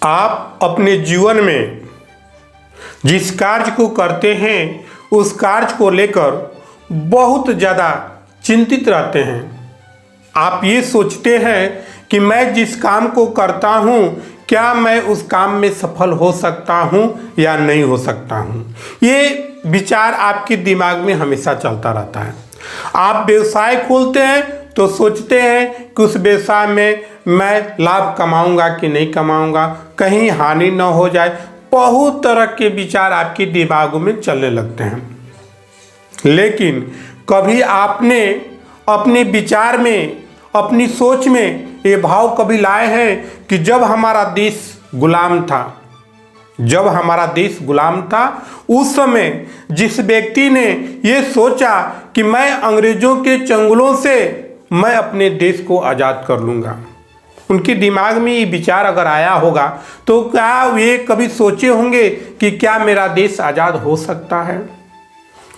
आप अपने जीवन में जिस कार्य को करते हैं उस कार्य को लेकर बहुत ज़्यादा चिंतित रहते हैं। आप ये सोचते हैं कि मैं जिस काम को करता हूँ क्या मैं उस काम में सफल हो सकता हूँ या नहीं हो सकता हूँ। ये विचार आपके दिमाग में हमेशा चलता रहता है। आप व्यवसाय खोलते हैं तो सोचते हैं कि उस व्यवसाय में मैं लाभ कमाऊंगा कि नहीं कमाऊंगा, कहीं हानि न हो जाए। बहुत तरह के विचार आपके दिमाग में चलने लगते हैं, लेकिन कभी आपने अपने विचार में, अपनी सोच में ये भाव कभी लाए हैं कि जब हमारा देश गुलाम था, उस समय जिस व्यक्ति ने ये सोचा कि मैं अंग्रेजों के चंगुलों से मैं अपने देश को आज़ाद कर लूँगा, उनके दिमाग में ये विचार अगर आया होगा तो क्या वे कभी सोचे होंगे कि क्या मेरा देश आज़ाद हो सकता है।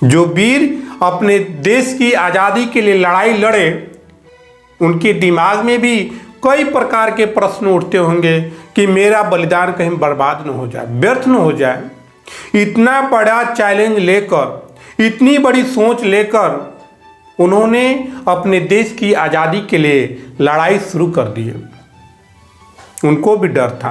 जो वीर अपने देश की आज़ादी के लिए लड़ाई लड़े, उनके दिमाग में भी कई प्रकार के प्रश्न उठते होंगे कि मेरा बलिदान कहीं बर्बाद न हो जाए, व्यर्थ न हो जाए। इतना बड़ा चैलेंज लेकर, इतनी बड़ी सोच लेकर उन्होंने अपने देश की आज़ादी के लिए लड़ाई शुरू कर दी। उनको भी डर था,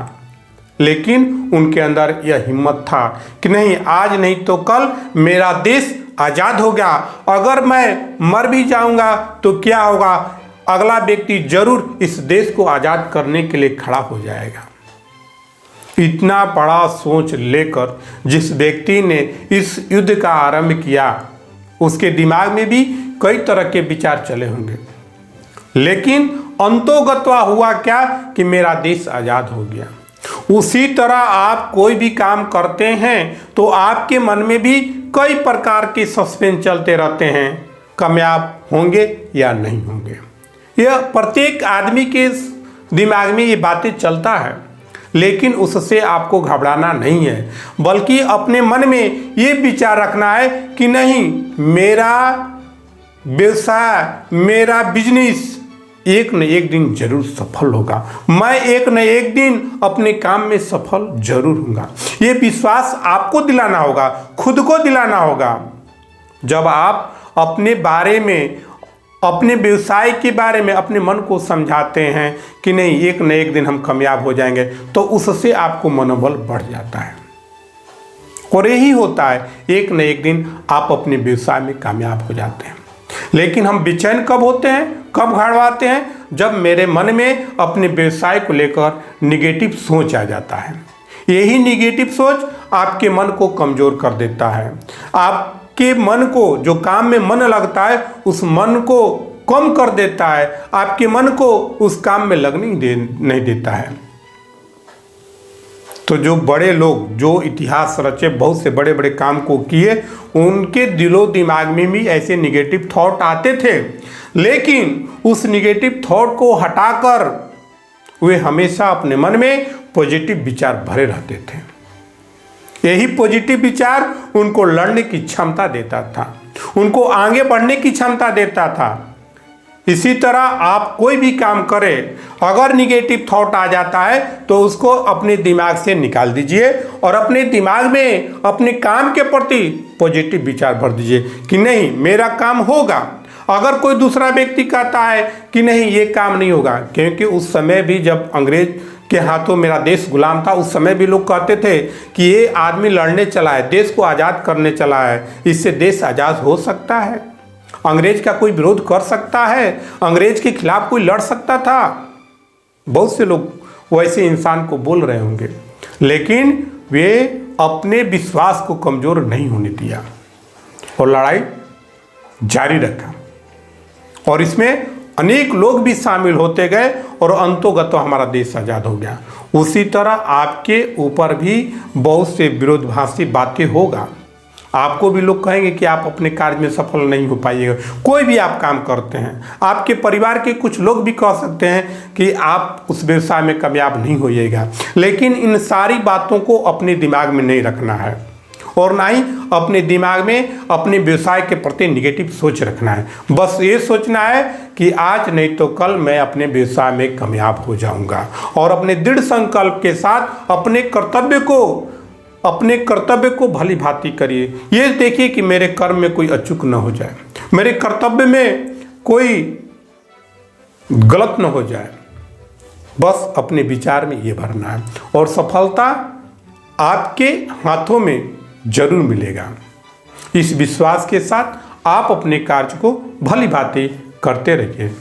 लेकिन उनके अंदर यह हिम्मत था कि नहीं, आज नहीं तो कल मेरा देश आज़ाद हो गया। अगर मैं मर भी जाऊंगा तो क्या होगा, अगला व्यक्ति जरूर इस देश को आज़ाद करने के लिए खड़ा हो जाएगा। इतना बड़ा सोच लेकर जिस व्यक्ति ने इस युद्ध का आरंभ किया, उसके दिमाग में भी कई तरह के विचार चले होंगे, लेकिन अंतोगत्वा हुआ क्या कि मेरा देश आज़ाद हो गया। उसी तरह आप कोई भी काम करते हैं तो आपके मन में भी कई प्रकार के सस्पेंस चलते रहते हैं, कामयाब होंगे या नहीं होंगे। यह प्रत्येक आदमी के दिमाग में ये बातें चलता है, लेकिन उससे आपको घबराना नहीं है, बल्कि अपने मन में ये विचार रखना है कि नहीं, मेरा व्यवसाय, मेरा बिजनेस एक न एक दिन जरूर सफल होगा, मैं एक न एक दिन अपने काम में सफल जरूर होऊंगा। ये विश्वास आपको दिलाना होगा, खुद को दिलाना होगा। जब आप अपने बारे में, अपने व्यवसाय के बारे में अपने मन को समझाते हैं कि नहीं, एक न एक दिन हम कामयाब हो जाएंगे, तो उससे आपको मनोबल बढ़ जाता है और यही होता है, एक न एक दिन आप अपने व्यवसाय में कामयाब हो जाते हैं। लेकिन हम बेचैन कब होते हैं, कब घबराते हैं, जब मेरे मन में अपने व्यवसाय को लेकर निगेटिव सोच आ जाता है। यही निगेटिव सोच आपके मन को कमज़ोर कर देता है। आपके मन को, जो काम में मन लगता है, उस मन को कम कर देता है, आपके मन को उस काम में लगने नहीं देता है। तो जो बड़े लोग, जो इतिहास रचे, बहुत से बड़े बड़े काम को किए, उनके दिलो दिमाग में भी ऐसे निगेटिव थॉट आते थे, लेकिन उस निगेटिव थॉट को हटाकर वे हमेशा अपने मन में पॉजिटिव विचार भरे रहते थे। यही पॉजिटिव विचार उनको लड़ने की क्षमता देता था, उनको आगे बढ़ने की क्षमता देता था। इसी तरह आप कोई भी काम करें, अगर निगेटिव थॉट आ जाता है तो उसको अपने दिमाग से निकाल दीजिए और अपने दिमाग में अपने काम के प्रति पॉजिटिव विचार भर दीजिए कि नहीं, मेरा काम होगा। अगर कोई दूसरा व्यक्ति कहता है कि नहीं, ये काम नहीं होगा, क्योंकि उस समय भी जब अंग्रेज के हाथों मेरा देश गुलाम था, उस समय भी लोग कहते थे कि ये आदमी लड़ने चला है, देश को आज़ाद करने चला है, इससे देश आज़ाद हो सकता है, अंग्रेज का कोई विरोध कर सकता है, अंग्रेज के खिलाफ कोई लड़ सकता था। बहुत से लोग वैसे इंसान को बोल रहे होंगे, लेकिन वे अपने विश्वास को कमज़ोर नहीं होने दिया और लड़ाई जारी रखा, और इसमें अनेक लोग भी शामिल होते गए और अंतोगत हमारा देश आज़ाद हो गया। उसी तरह आपके ऊपर भी बहुत से विरोधाभासी बातें होगा। आपको भी लोग कहेंगे कि आप अपने कार्य में सफल नहीं हो पाइएगा। कोई भी आप काम करते हैं, आपके परिवार के कुछ लोग भी कह सकते हैं कि आप उस व्यवसाय में कामयाब नहीं होइएगा, लेकिन इन सारी बातों को अपने दिमाग में नहीं रखना है और ना ही अपने दिमाग में अपने व्यवसाय के प्रति निगेटिव सोच रखना है। बस ये सोचना है कि आज नहीं तो कल मैं अपने व्यवसाय में कामयाब हो जाऊंगा। और अपने दृढ़ संकल्प के साथ अपने कर्तव्य को भली भांति करिए। ये देखिए कि मेरे कर्म में कोई अचूक न हो जाए, मेरे कर्तव्य में कोई गलत न हो जाए। बस अपने विचार में ये भरना है और सफलता आपके हाथों में जरूर मिलेगा। इस विश्वास के साथ आप अपने कार्य को भली भांति करते रहिए।